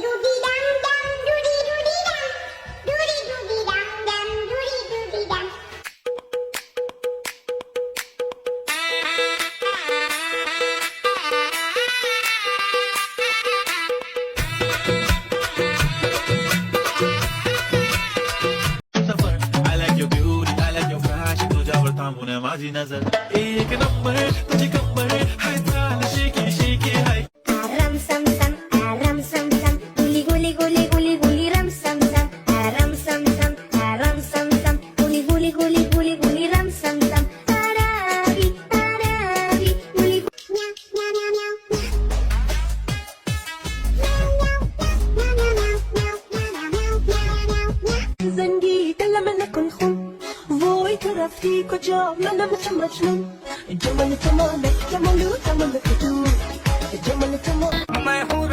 doody dum dum, doody doody dum, doody doody dum dum, doody doody dum. I like your beauty, I like your fashion. तुझ्यावर थांबून माझी नजर एक number तुझी कंबर हाय चाल शेकी शेकी हाय Ram sam sam, ram sam sam, guli guli guli guli guli ram sam sam, ram sam sam, ram sam sam, guli guli guli guli guli ram sam sam. Arabi, arabi, guli meow meow meow meow. زنقي لما نكون خم وي ترى فيك وجا انا مجنون جمال تمامك جمال تمامك جمال تمامك मैं हूँ